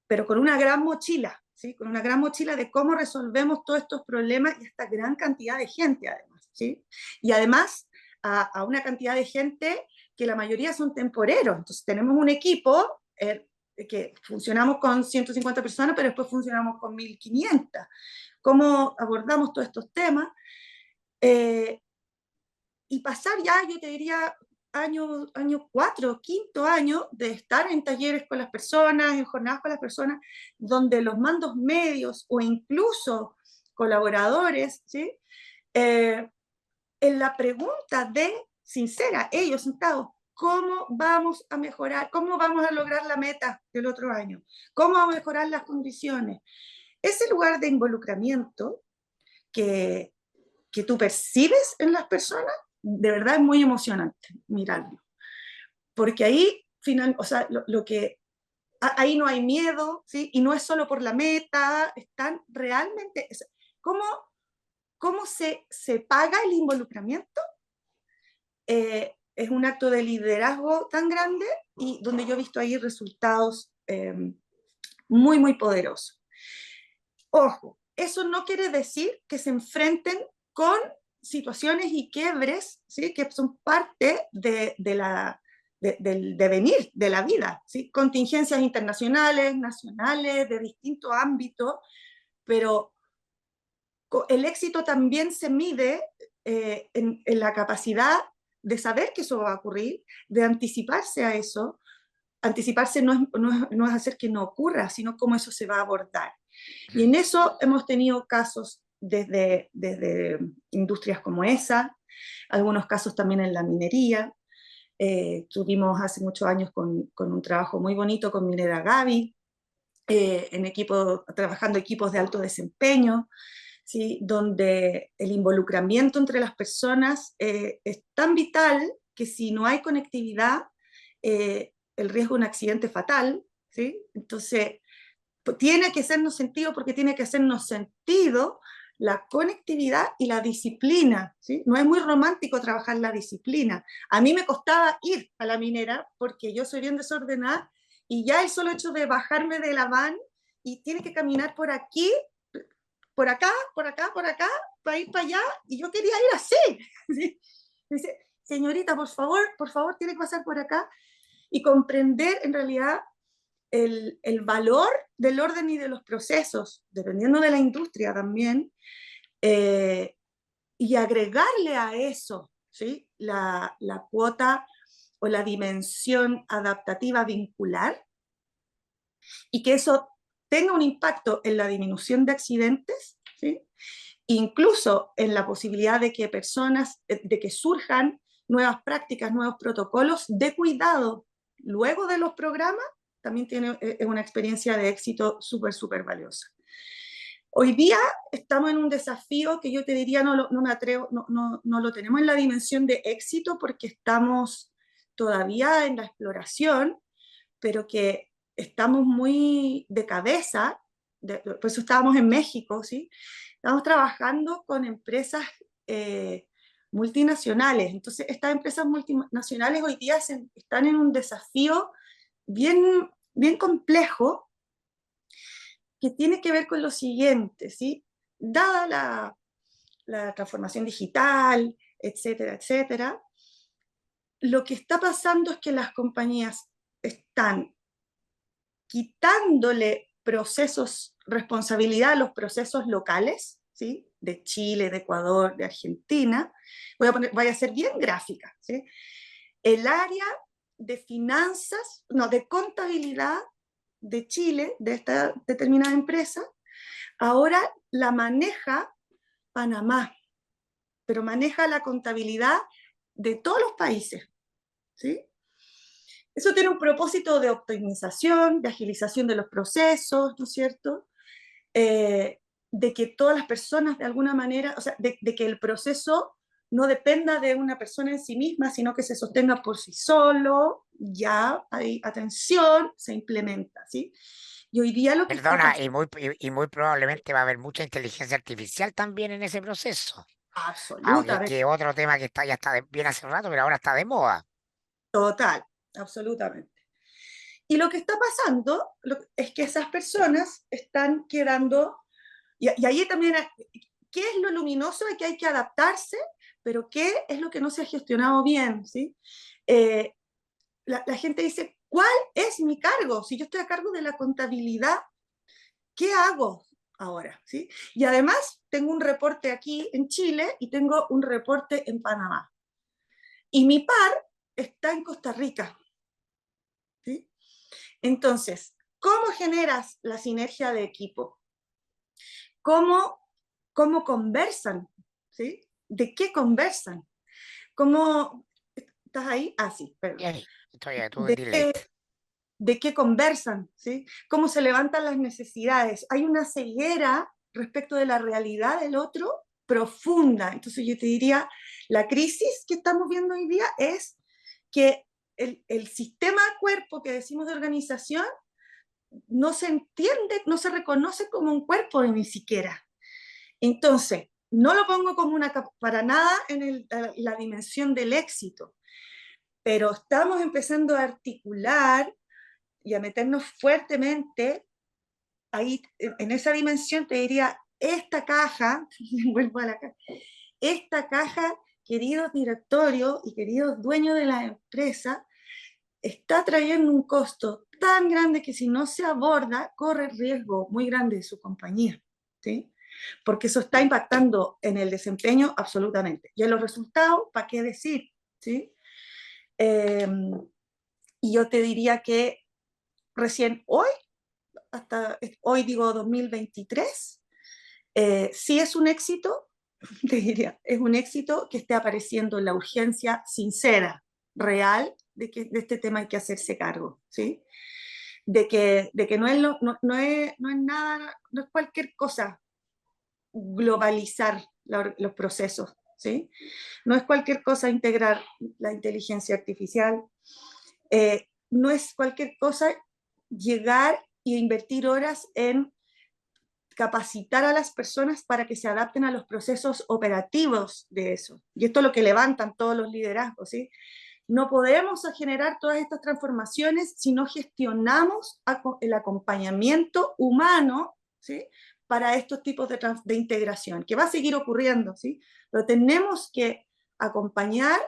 pero con una gran mochila, ¿sí? Con una gran mochila de cómo resolvemos todos estos problemas y esta gran cantidad de gente además, ¿sí? Y además a una cantidad de gente que la mayoría son temporeros, entonces tenemos un equipo que funcionamos con 150 personas, pero después funcionamos con 1500. ¿Cómo abordamos todos estos temas? Eh, y pasar ya, yo te diría, año cuatro, quinto año de estar en talleres con las personas, en jornadas con las personas, donde los mandos medios o incluso colaboradores, ¿sí? Eh, en la pregunta de, sincera, ellos sentados, ¿cómo vamos a mejorar? ¿Cómo vamos a lograr la meta del otro año? ¿Cómo vamos a mejorar las condiciones? Ese lugar de involucramiento que, que tú percibes en las personas, de verdad es muy emocionante mirarlo. Porque ahí, o sea, lo que ahí no hay miedo, ¿sí? Y no es solo por la meta, están realmente, ¿cómo, cómo se paga el involucramiento? Es un acto de liderazgo tan grande y donde yo he visto ahí resultados muy, muy poderosos. Ojo, eso no quiere decir que se enfrenten con situaciones y quiebres, ¿sí? Que son parte del devenir de la vida, ¿sí? Contingencias internacionales, nacionales, de distintos ámbitos, pero el éxito también se mide en la capacidad de saber que eso va a ocurrir, de anticiparse a eso. Anticiparse no es hacer que no ocurra, sino cómo eso se va a abordar. Y en eso hemos tenido casos desde industrias como esa, algunos casos también en la minería. Tuvimos hace muchos años con un trabajo muy bonito con Minera Gavi, trabajando equipos de alto desempeño, ¿sí? Donde el involucramiento entre las personas es tan vital que si no hay conectividad, el riesgo de un accidente fatal, ¿sí? Entonces, tiene que hacernos sentido porque tiene que hacernos sentido la conectividad y la disciplina, ¿sí? No es muy romántico trabajar la disciplina. A mí me costaba ir a la minera porque yo soy bien desordenada y ya el solo hecho de bajarme de la van y tiene que caminar por aquí, por acá, por acá, por acá, para ir para allá, y yo quería ir así. ¿Sí? Dice, señorita, por favor, tiene que pasar por acá y comprender en realidad el valor del orden y de los procesos, dependiendo de la industria también, eh, y agregarle a eso, ¿sí? La cuota o la dimensión adaptativa vincular, y que eso tenga un impacto en la disminución de accidentes, ¿sí? Incluso en la posibilidad de que personas, de que surjan nuevas prácticas, nuevos protocolos de cuidado luego de los programas, también tiene una experiencia de éxito súper, súper valiosa. Hoy día estamos en un desafío que yo te diría no me atrevo, no lo tenemos en la dimensión de éxito porque estamos todavía en la exploración, pero que estamos muy de cabeza, por eso estábamos en México, ¿sí? Estamos trabajando con empresas multinacionales. Entonces, estas empresas multinacionales hoy día están en un desafío bien, bien complejo que tiene que ver con lo siguiente, ¿sí? Dada la transformación digital, etcétera, etcétera, lo que está pasando es que las compañías están quitándole procesos, responsabilidad a los procesos locales, ¿sí? De Chile, de Ecuador, de Argentina. Voy a ser bien gráfica, ¿sí? El área de finanzas, no, de contabilidad de Chile, de esta determinada empresa, ahora la maneja Panamá, pero maneja la contabilidad de todos los países, ¿sí? Eso tiene un propósito de optimización, de agilización de los procesos, ¿no es cierto? De que todas las personas de alguna manera, o sea, de que el proceso no dependa de una persona en sí misma, sino que se sostenga por sí solo, ya hay atención, se implementa, ¿sí? Y hoy día lo que está Perdona, pasando, y muy probablemente va a haber mucha inteligencia artificial también en ese proceso. Aunque absolutamente, que otro tema que está ya está bien hace rato, pero ahora está de moda. total, absolutamente. Y lo que está pasando es que esas personas están quedando, y ahí también, ¿qué es lo luminoso y que hay que adaptarse? Pero ¿qué es lo que no se ha gestionado bien? ¿Sí? Eh, la gente dice, ¿cuál es mi cargo? Si yo estoy a cargo de la contabilidad, ¿qué hago ahora? ¿Sí? Y además tengo un reporte aquí en Chile y tengo un reporte en Panamá. Y mi par está en Costa Rica. ¿Sí? Entonces, ¿cómo generas la sinergia de equipo? ¿Cómo, cómo conversan? ¿Sí? ¿De qué conversan? ¿Cómo estás ahí? Ah, sí, Y perdón. ahí, estoy ahí, tuve un ¿De delay. qué, de qué conversan? ¿Sí? ¿Cómo se levantan las necesidades? Hay una ceguera respecto de la realidad del otro profunda. Entonces yo te diría, la crisis que estamos viendo hoy día es que el sistema cuerpo que decimos de organización no se entiende, no se reconoce como un cuerpo ni siquiera. Entonces, no lo pongo como una para nada en la dimensión del éxito, pero estamos empezando a articular y a meternos fuertemente ahí en esa dimensión. Te diría, esta caja, vuelvo a la caja, esta caja, queridos directorios y queridos dueños de la empresa, está trayendo un costo tan grande que si no se aborda, corre riesgo muy grande de su compañía, ¿sí? Porque eso está impactando en el desempeño absolutamente. Y en los resultados, ¿para qué decir? ¿Sí? Eh, y yo te diría que recién hoy, hasta hoy digo 2023, sí es un éxito, te diría, es un éxito que esté apareciendo la urgencia sincera, real, de este tema hay que hacerse cargo, ¿sí? De que no es, no es nada, no es cualquier cosa globalizar los procesos, ¿sí? No es cualquier cosa integrar la inteligencia artificial, no es cualquier cosa llegar e invertir horas en capacitar a las personas para que se adapten a los procesos operativos de eso. Y esto es lo que levantan todos los liderazgos, ¿sí? No podemos generar todas estas transformaciones si no gestionamos el acompañamiento humano, ¿sí? Para estos tipos de integración, que va a seguir ocurriendo, ¿sí? Pero tenemos que acompañar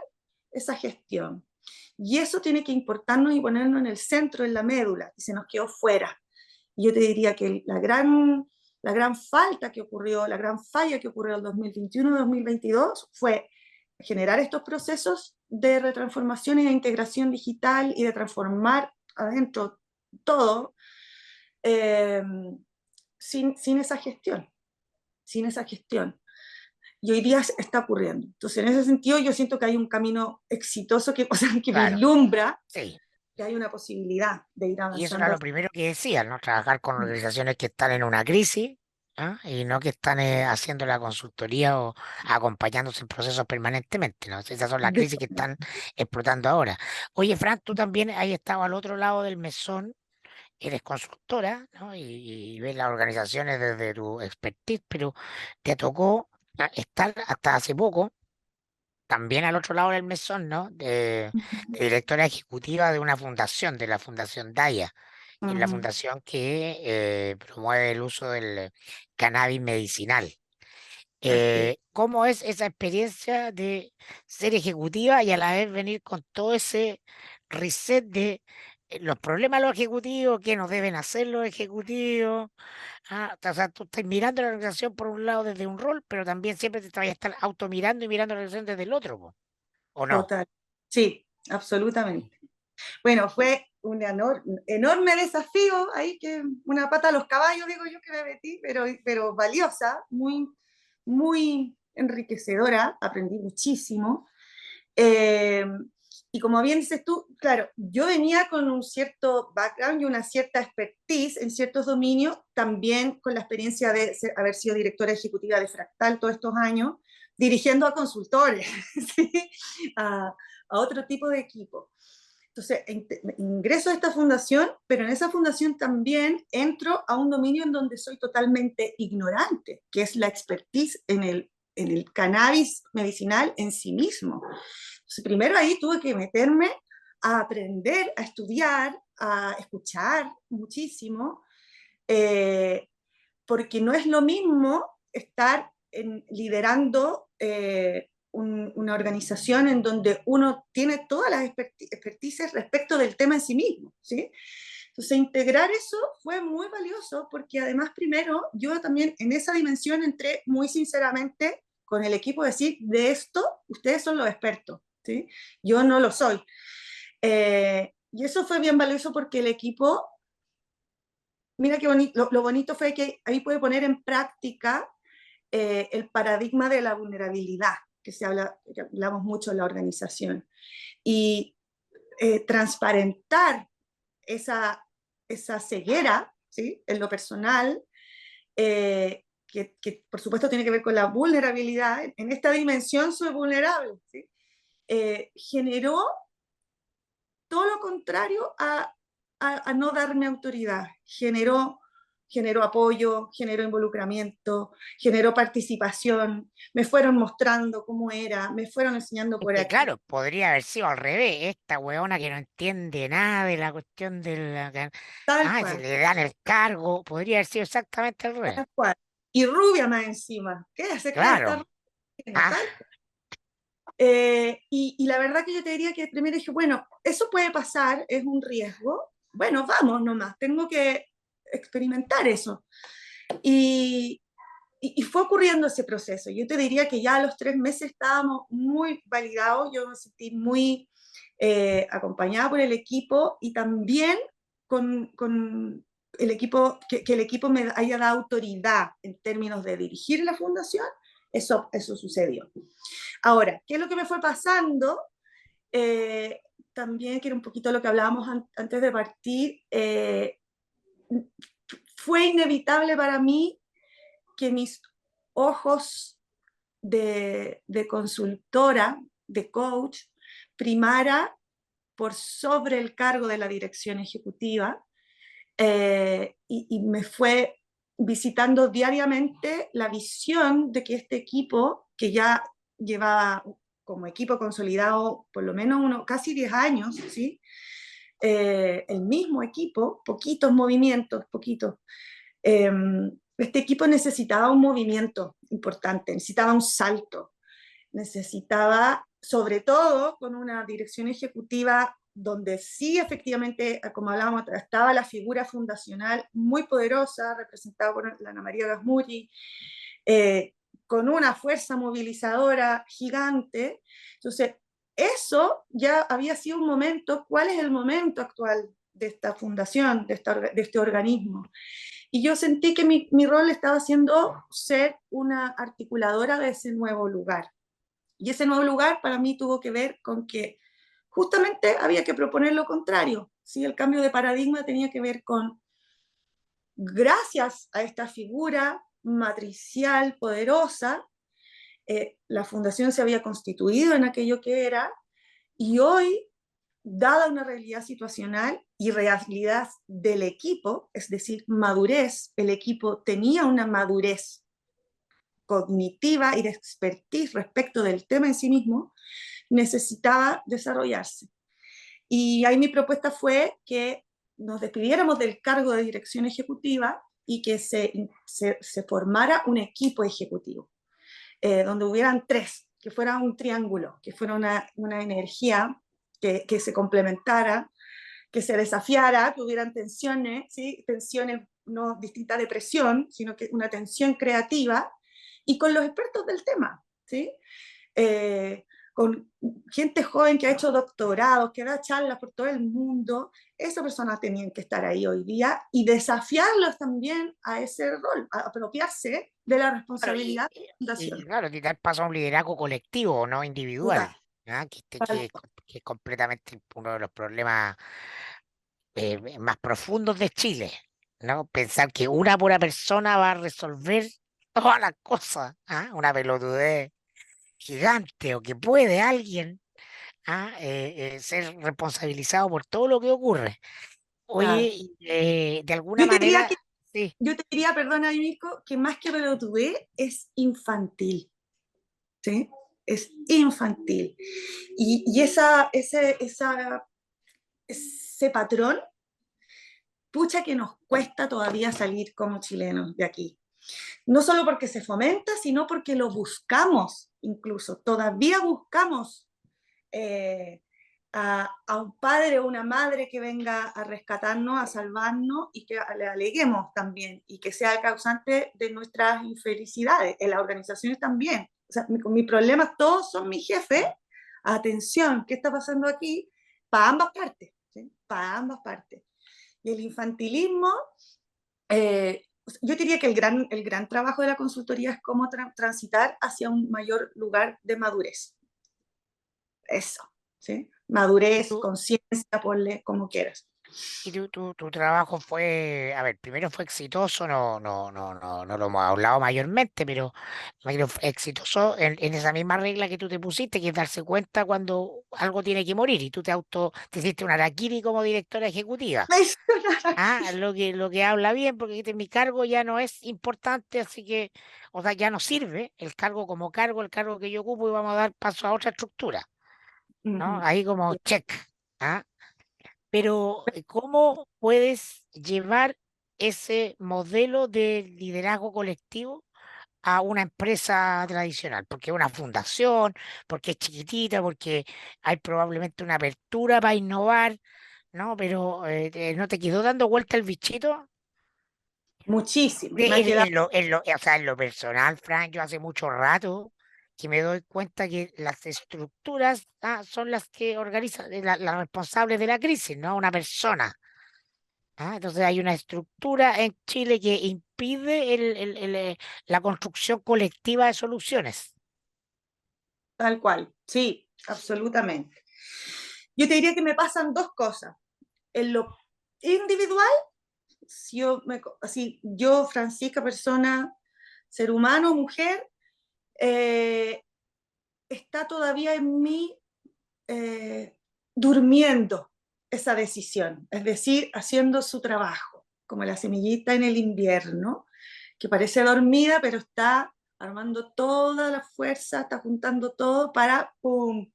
esa gestión. Y eso tiene que importarnos y ponernos en el centro, en la médula, y se nos quedó fuera. Y yo te diría que la gran falta que ocurrió, la gran falla que ocurrió en el 2021-2022 fue generar estos procesos de retransformación y de integración digital y de transformar adentro todo eh, sin esa gestión, sin esa gestión. Y hoy día está ocurriendo. Entonces, en ese sentido, yo siento que hay un camino exitoso que, o sea, que Claro, vislumbra sí. que hay una posibilidad de ir Y eso era avanzando. lo primero que decía, ¿no? Trabajar con organizaciones que están en una crisis, ¿ah? Y no que están haciendo la consultoría o acompañándose en procesos permanentemente, ¿no? Esas son las crisis que están explotando ahora. Oye, Fran, tú también has estado al otro lado del mesón, eres consultora, ¿no? Y ves las organizaciones desde tu expertise, pero te tocó estar hasta hace poco también al otro lado del mesón, ¿no? De directora ejecutiva de una fundación, de la Fundación Daya, que es la fundación que promueve el uso del cannabis medicinal. Así es. ¿Cómo es esa experiencia de ser ejecutiva y a la vez venir con todo ese reset de los problemas de los ejecutivos, qué nos deben hacer los ejecutivos? O sea, tú estás mirando la organización por un lado desde un rol, pero también siempre te vas a estar automirando y mirando la organización desde el otro, po, ¿o no? Total. Sí, absolutamente. Bueno, fue un enorme desafío ahí, que una pata a los caballos, digo yo, que me metí, pero valiosa, muy enriquecedora, aprendí muchísimo. Eh, y como bien dices tú, claro, yo venía con un cierto background y una cierta expertise en ciertos dominios, también con la experiencia de haber sido directora ejecutiva de Fractal todos estos años, dirigiendo a consultores, ¿sí? a otro tipo de equipo. Entonces, ingreso a esta fundación, pero en esa fundación también entro a un dominio en donde soy totalmente ignorante, que es la expertise en el cannabis medicinal en sí mismo. Entonces, primero ahí tuve que meterme a aprender, a estudiar, a escuchar muchísimo, eh, porque no es lo mismo estar liderando una organización en donde uno tiene todas las expertices respecto del tema en sí mismo, ¿sí? Entonces, integrar eso fue muy valioso porque además, primero, yo también en esa dimensión entré muy sinceramente con el equipo a decir, de esto, ustedes son los expertos, ¿sí? Yo no lo soy. Y eso fue bien valioso porque el equipo, mira qué bonito, lo bonito fue que ahí puede poner en práctica el paradigma de la vulnerabilidad, que hablamos mucho en la organización, y transparentar esa ceguera, ¿sí? En lo personal, que por supuesto tiene que ver con la vulnerabilidad. En esta dimensión soy vulnerable, ¿sí? Generó todo lo contrario a no darme autoridad. Generó apoyo, generó involucramiento, generó participación, me fueron mostrando cómo era, me fueron enseñando Es por que aquí. claro, podría haber sido al revés, esta weona que no entiende nada de la cuestión de Tal se cual, le dan el cargo, podría haber sido exactamente al revés. tal cual. Y rubia más encima. ¿Qué se cree Claro. esta rubia? Ah, Tal cual. Y la verdad que yo te diría que primero dije, bueno, eso puede pasar, es un riesgo. Bueno, vamos nomás, tengo que experimentar eso. Y, y fue ocurriendo ese proceso. Yo te diría que ya a los 3 meses estábamos muy validados, yo me sentí muy acompañada por el equipo y también con el equipo, que el equipo me haya dado autoridad en términos de dirigir la fundación, eso sucedió. Ahora, ¿qué es lo que me fue pasando? Eh, También, que era un poquito lo que hablábamos antes de partir, fue inevitable para mí que mis ojos de consultora, de coach, primara por sobre el cargo de la dirección ejecutiva, y me fue visitando diariamente la visión de que este equipo, que ya llevaba como equipo consolidado por lo menos casi 10 años, ¿sí? El mismo equipo, poquitos movimientos, poquitos. Eh, este equipo necesitaba un movimiento importante, necesitaba un salto, necesitaba, sobre todo, con una dirección ejecutiva donde sí efectivamente, como hablábamos, estaba la figura fundacional muy poderosa, representada por la Ana María Gasmuri, eh, con una fuerza movilizadora gigante. Entonces, eso ya había sido un momento. ¿Cuál es el momento actual de esta fundación, de este organismo? Y yo sentí que mi rol estaba siendo ser una articuladora de ese nuevo lugar. Y ese nuevo lugar para mí tuvo que ver con que justamente había que proponer lo contrario. ¿Sí? El cambio de paradigma tenía que ver con, gracias a esta figura matricial poderosa, la fundación se había constituido en aquello que era, y hoy, dada una realidad situacional y realidad del equipo, es decir, madurez, el equipo tenía una madurez cognitiva y de expertise respecto del tema en sí mismo, necesitaba desarrollarse. Y ahí mi propuesta fue que nos despidiéramos del cargo de dirección ejecutiva y que se formara un equipo ejecutivo, donde hubieran tres, que fuera un triángulo, que fuera una energía que se complementara, que se desafiara, que hubieran tensiones, ¿sí? Tensiones no distintas de presión, sino que una tensión creativa, y con los expertos del tema, ¿sí? Con gente joven que ha hecho doctorados, que da charlas por todo el mundo. Esas personas tenían que estar ahí hoy día y desafiarlos también a ese rol, a apropiarse de la Claro, responsabilidad de la fundación. claro, y dar paso a un liderazgo colectivo, no Total, individual, ¿ah? tal cual. Que es completamente uno de los problemas más profundos de Chile, ¿no? Pensar que una pura persona va a resolver todas las cosas, ¿ah? Una pelotudez gigante, o que puede alguien, ser responsabilizado por todo lo que ocurre. Oye, Claro. y, de alguna Yo te diría que, manera, sí. yo te diría, perdona, Mirko, que más que pelotudez es infantil, ¿sí? Es infantil. Y ese patrón, pucha que nos cuesta todavía salir como chilenos de aquí. No solo porque se fomenta, sino porque lo buscamos incluso. Todavía buscamos eh, a un padre o una madre que venga a rescatarnos, a salvarnos y que le aleguemos también y que sea el causante de nuestras infelicidades. En las organizaciones también. O sea, mi problema, todos son mi jefe. Atención, ¿qué está pasando aquí? Para ambas partes, ¿sí? Para ambas partes. Y el infantilismo, yo diría que el gran trabajo de la consultoría es cómo transitar hacia un mayor lugar de madurez. Eso, ¿sí? Madurez, conciencia, ponle como quieras. Y tu trabajo fue, a ver, primero fue exitoso, no lo hemos hablado mayormente, pero fue exitoso en esa misma regla que tú te pusiste, que es darse cuenta cuando algo tiene que morir, y tú te hiciste una harakiri como directora ejecutiva. Lo que habla bien, porque dijiste, mi cargo ya no es importante, así que, o sea, ya no sirve el cargo como cargo, el cargo que yo ocupo, y vamos a dar paso a otra estructura, ¿no? Ahí como check. ¿Ah? Pero, ¿cómo puedes llevar ese modelo de liderazgo colectivo a una empresa tradicional? Porque es una fundación, porque es chiquitita, porque hay probablemente una apertura para innovar, ¿no? Pero, ¿no te quedó dando vuelta el bichito? Muchísimo. Me ha quedado. O sea, en lo personal, Frank, yo hace mucho rato que me doy cuenta que las estructuras, son las que organizan, las responsables de la crisis, no una persona. Entonces hay una estructura en Chile que impide la construcción colectiva de soluciones. Tal cual, sí, absolutamente. Yo te diría que me pasan dos cosas. En lo individual, si yo, así, yo, Francisca, persona, ser humano, mujer, está todavía en mí durmiendo esa decisión, es decir, haciendo su trabajo, como la semillita en el invierno, que parece dormida, pero está armando toda la fuerza, está juntando todo para, ¡pum!,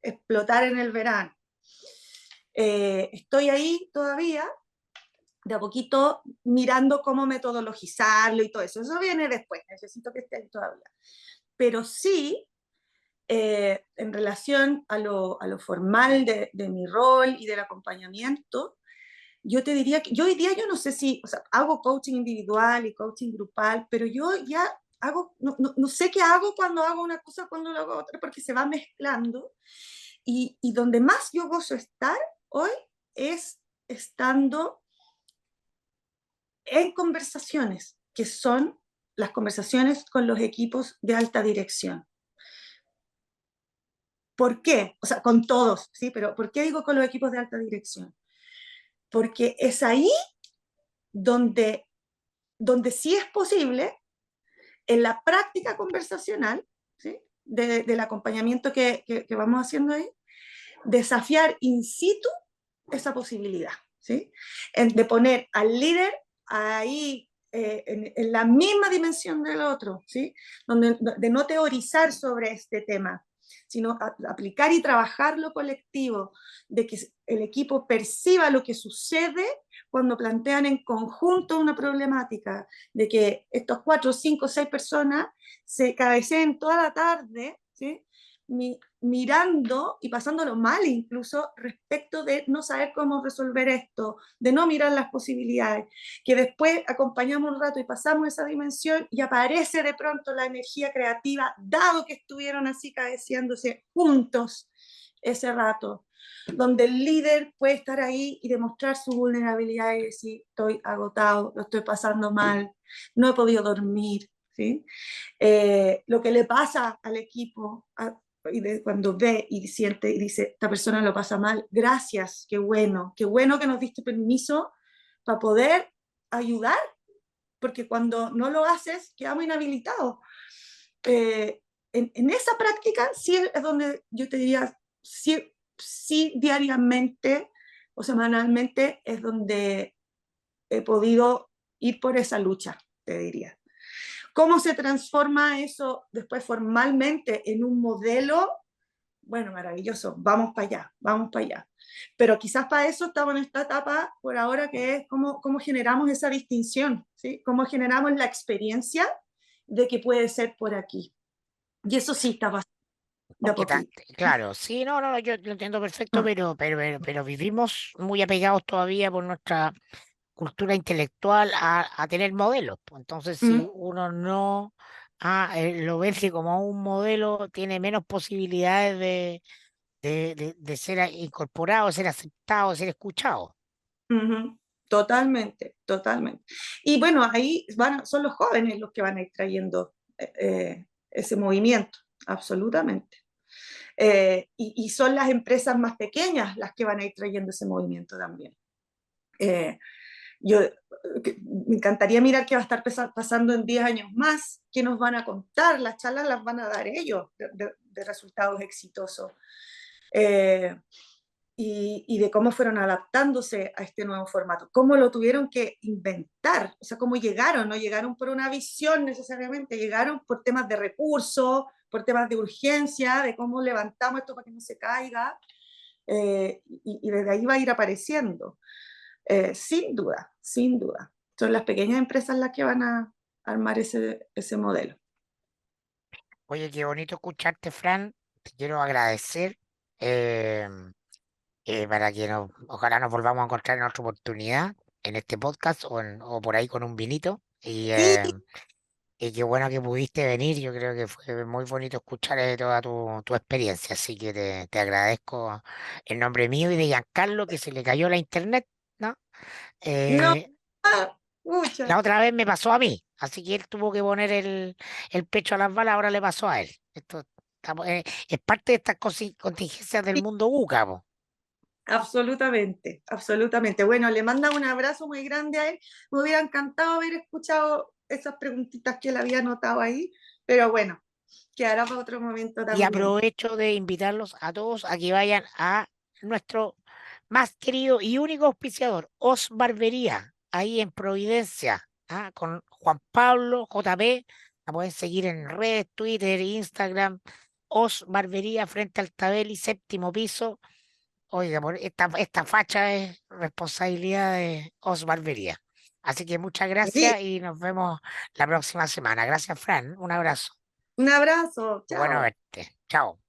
explotar en el verano. Estoy ahí todavía, de a poquito mirando cómo metodologizarlo y todo eso. Eso viene después, necesito que esté ahí todavía. Pero sí, en relación a lo formal de mi rol y del acompañamiento, yo te diría que yo hoy día yo no sé si, o sea, hago coaching individual y coaching grupal, pero yo ya hago, no sé qué hago cuando hago una cosa, cuando lo hago otra, porque se va mezclando. Y donde más yo gozo estar hoy es estando en conversaciones, que son las conversaciones con los equipos de alta dirección. ¿Por qué? O sea, con todos, ¿sí? Pero ¿por qué digo con los equipos de alta dirección? Porque es ahí donde, donde sí es posible, en la práctica conversacional, ¿sí?, del acompañamiento que vamos haciendo ahí, desafiar in situ esa posibilidad, ¿sí? De poner al líder ahí en la misma dimensión del otro, ¿sí? Donde, de no teorizar sobre este tema, sino aplicar y trabajar lo colectivo, de que el equipo perciba lo que sucede cuando plantean en conjunto una problemática, de que estos 4, 5, 6 personas se cabeceen toda la tarde, ¿sí?, mirando y pasándolo mal incluso respecto de no saber cómo resolver esto, de no mirar las posibilidades, que después acompañamos un rato y pasamos esa dimensión y aparece de pronto la energía creativa, dado que estuvieron así cabeceándose juntos ese rato, donde el líder puede estar ahí y demostrar su vulnerabilidad y decir, estoy agotado, lo estoy pasando mal, no he podido dormir, ¿sí? Lo que le pasa al equipo, cuando ve y siente y dice, esta persona lo pasa mal, gracias, qué bueno que nos diste permiso para poder ayudar, porque cuando no lo haces, quedamos inhabilitados. En esa práctica sí es donde yo te diría, sí, sí diariamente o semanalmente es donde he podido ir por esa lucha, te diría. ¿Cómo se transforma eso después formalmente en un modelo? Bueno, maravilloso, vamos para allá, vamos para allá. Pero quizás para eso estamos en esta etapa por ahora que es cómo generamos esa distinción, ¿sí? Cómo generamos la experiencia de que puede ser por aquí. Y eso sí está pasando de a Porque poquito. claro, sí, no, yo lo entiendo perfecto, Mm, pero vivimos muy apegados todavía por nuestra cultura intelectual a tener modelos, pues. Entonces, si mm, uno no lo vence como un modelo, tiene menos posibilidades de ser incorporado, ser aceptado, ser escuchado. ujú. Totalmente, totalmente. Y bueno, ahí son los jóvenes los que van a ir trayendo ese movimiento, absolutamente. Y son las empresas más pequeñas las que van a ir trayendo ese movimiento también. Eh, yo me encantaría mirar qué va a estar pasando en 10 años más, qué nos van a contar, las charlas las van a dar ellos de resultados exitosos. Eh, y de cómo fueron adaptándose a este nuevo formato, cómo lo tuvieron que inventar, o sea, cómo llegaron, no llegaron por una visión necesariamente, llegaron por temas de recursos, por temas de urgencia, de cómo levantamos esto para que no se caiga, y desde ahí va a ir apareciendo. Sin duda, sin duda. Son las pequeñas empresas las que van a armar ese modelo. Oye, qué bonito escucharte, Fran. Te quiero agradecer eh, para que ojalá nos volvamos a encontrar en otra oportunidad en este podcast o por ahí con un vinito. Sí, Y qué bueno que pudiste venir. Yo creo que fue muy bonito escuchar toda tu experiencia. Así que te agradezco en nombre mío y de Giancarlo, que se le cayó la internet, ¿no? no, Eh, la muchas. otra vez me pasó a mí, así que él tuvo que poner el pecho a las balas, ahora le pasó a él. Esto es parte de estas contingencias del mundo UCA, po. Absolutamente, absolutamente. Bueno, le manda un abrazo muy grande a él. Me hubiera encantado haber escuchado esas preguntitas que él había anotado ahí, pero bueno, quedará para otro momento Y también. aprovecho de invitarlos a todos a que vayan a nuestro más querido y único auspiciador, Os Barbería, ahí en Providencia, con Juan Pablo JP. La pueden seguir en redes, Twitter, Instagram. Os Barbería frente al Tabeli, séptimo piso. Oiga, esta facha es responsabilidad de Os Barbería. Así que muchas Sí, gracias y nos vemos la próxima semana. Gracias, Fran. Un abrazo. un abrazo, Bueno chao. verte. Chao.